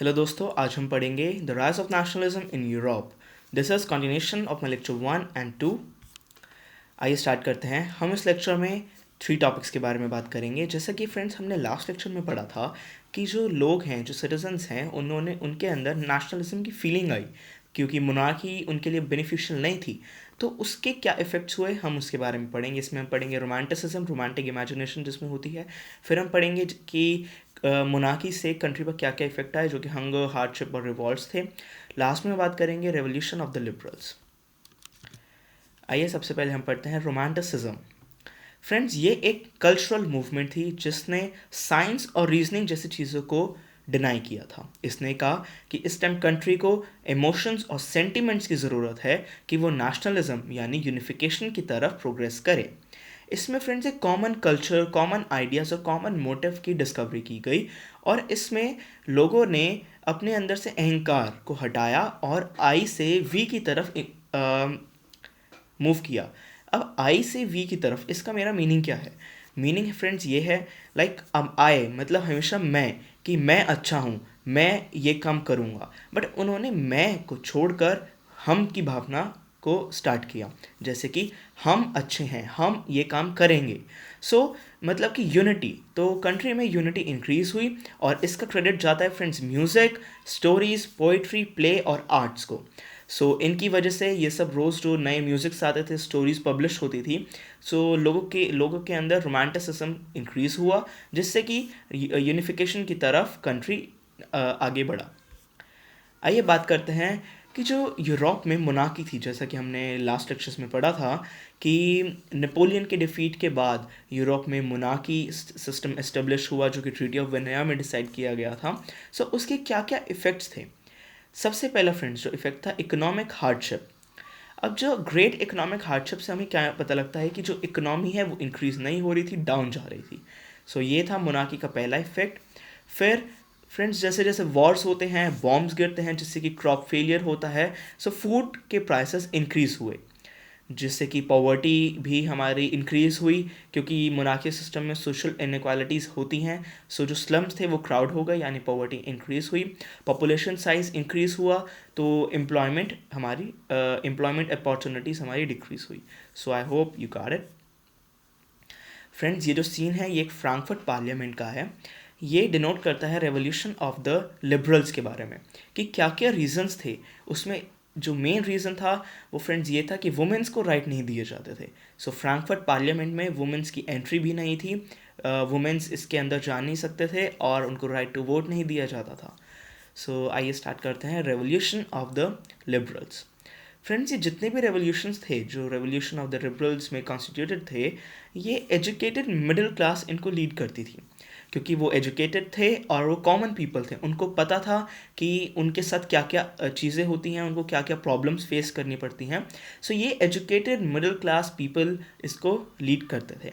Hello दोस्तों, आज हम पढ़ेंगे the rise of nationalism in Europe. This is continuation of my lecture 1 and 2। आइए स्टार्ट करते हैं। हम इस लेक्चर में 3 टॉपिक्स के बारे में बात करेंगे। जैसा कि फ्रेंड्स हमने लास्ट लेक्चर में पढ़ा था कि जो लोग हैं, जो सिटीजन्स हैं, उनके अंदर नेशनलिज्म की फीलिंग आई क्योंकि मोनार्की उनके लिए बेनिफिशियल नहीं थी। तो उसके क्या इफ़ेक्ट्स हुए हम उसके बारे में पढ़ेंगे। इसमें हम पढ़ेंगे रोमांटिसिज्म, रोमांटिक इमेजिनेशन जिसमें होती है। फिर हम पढ़ेंगे कि मोनार्की से कंट्री पर क्या क्या इफेक्ट आए, जो कि हंगर, हार्डशिप और रिवॉल्ट्स थे। लास्ट में बात करेंगे रेवोल्यूशन ऑफ द लिबरल्स। आइए सबसे पहले हम पढ़ते हैं रोमांटिसिज्म। फ्रेंड्स, ये एक कल्चरल मूवमेंट थी जिसने साइंस और रीजनिंग जैसी चीज़ों को डिनाई किया था। इसने कहा कि इस टाइम कंट्री को इमोशंस और सेंटिमेंट्स की ज़रूरत है कि वो नेशनलिज्म यानी यूनिफिकेशन की तरफ प्रोग्रेस करे। इसमें फ्रेंड्स एक कॉमन कल्चर, कॉमन आइडियाज़ और कॉमन मोटिव की डिस्कवरी की गई और इसमें लोगों ने अपने अंदर से अहंकार को हटाया और आई से वी की तरफ मूव किया। अब आई से वी की तरफ, इसका मेरा मीनिंग क्या है? मीनिंग फ्रेंड्स ये है, लाइक अब आई मतलब हमेशा मैं, कि मैं अच्छा हूँ, मैं ये काम करूँगा। बट उन्होंने मैं को छोड़कर हम की भावना को स्टार्ट किया, जैसे कि हम अच्छे हैं, हम ये काम करेंगे। मतलब कि यूनिटी, तो कंट्री में यूनिटी इंक्रीज हुई और इसका क्रेडिट जाता है friends music, stories, poetry, play और आर्ट्स को। इनकी वजह से ये सब रोज़ जो नए म्यूज़िक्स आते थे, स्टोरीज पब्लिश होती थी, लोगों के अंदर रोमांटिसिज्म इंक्रीज़ हुआ, जिससे कि यूनिफिकेशन की तरफ कंट्री आगे बढ़ा। आइए बात करते हैं कि जो यूरोप में मोनार्की थी, जैसा कि हमने लास्ट लेक्चर्स में पढ़ा था कि नेपोलियन के डिफीट के बाद यूरोप में मोनार्की सिस्टम एस्टेब्लिश हुआ, जो कि ट्रीटी ऑफ वेनिया में डिसाइड किया गया था। उसके क्या क्या इफ़ेक्ट्स थे? सबसे पहला फ्रेंड्स जो इफ़ेक्ट था, इकोनॉमिक हार्डशिप। अब जो ग्रेट इकोनॉमिक हार्डशिप से हमें क्या पता लगता है कि जो इकोनॉमी है वो इंक्रीज़ नहीं हो रही थी, डाउन जा रही थी। ये था मोनार्की का पहला इफेक्ट। फिर फ्रेंड्स जैसे जैसे वॉर्स होते हैं, बॉम्ब्स गिरते हैं, जिससे कि क्रॉप फेलियर होता है, फूड के प्राइसेस इंक्रीज़ हुए, जिससे कि पॉवर्टी भी हमारी इंक्रीज़ हुई क्योंकि मोनार्की सिस्टम में सोशल इनइक्वालिटीज़ होती हैं। जो स्लम्स थे वो क्राउड हो गए, यानी पॉवर्टी इंक्रीज़ हुई। पॉपुलेशन साइज इंक्रीज़ हुआ, तो एम्प्लॉयमेंट अपॉर्चुनिटीज़ हमारी डिक्रीज़ हुई। I hope you got it. Friends, ये जो सीन है ये एक फ्रैंकफर्ट पार्लियामेंट का है। ये डिनोट करता है रेवोल्यूशन ऑफ द लिबरल्स के बारे में, कि क्या क्या रीजंस थे। उसमें जो मेन रीज़न था वो फ्रेंड्स ये था कि वुमेंस को राइट नहीं दिए जाते थे। फ्रैंकफर्ट पार्लियामेंट में वुमेंस की एंट्री भी नहीं थी, वुमेंस इसके अंदर जा नहीं सकते थे और उनको राइट टू वोट नहीं दिया जाता था। आइए स्टार्ट करते हैं revolution of the liberals. Friends, ये जितने भी रेवोल्यूशंस थे जो रेवोल्यूशन ऑफ द लिबरल्स में कॉन्स्टिट्यूटेड थे, ये एजुकेटेड मिडिल क्लास इनको लीड करती थी, क्योंकि वो एजुकेटेड थे और वो कॉमन पीपल थे। उनको पता था कि उनके साथ क्या क्या चीज़ें होती हैं, उनको क्या क्या प्रॉब्लम्स फेस करनी पड़ती हैं। ये एजुकेटेड मिडिल क्लास पीपल इसको लीड करते थे।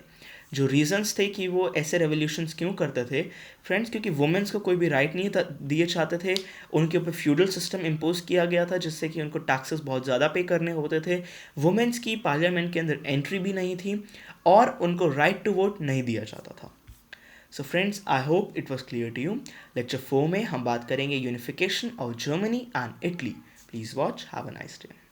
जो रीजंस थे कि वो ऐसे रेवोल्यूशंस क्यों करते थे फ्रेंड्स, क्योंकि वुमेंस को कोई भी राइट नहीं दिए चाहते थे। उनके ऊपर फ्यूडल सिस्टम इम्पोज किया गया था, जिससे कि उनको टैक्सेस बहुत ज़्यादा पे करने होते थे। वुमेंस की पार्लियामेंट के अंदर एंट्री भी नहीं थी और उनको राइट टू वोट नहीं दिया जाता था। Friends, I hope it was clear to you. Lecture 4 में हम बात करेंगे unification of Germany and Italy. Please watch. Have a nice day.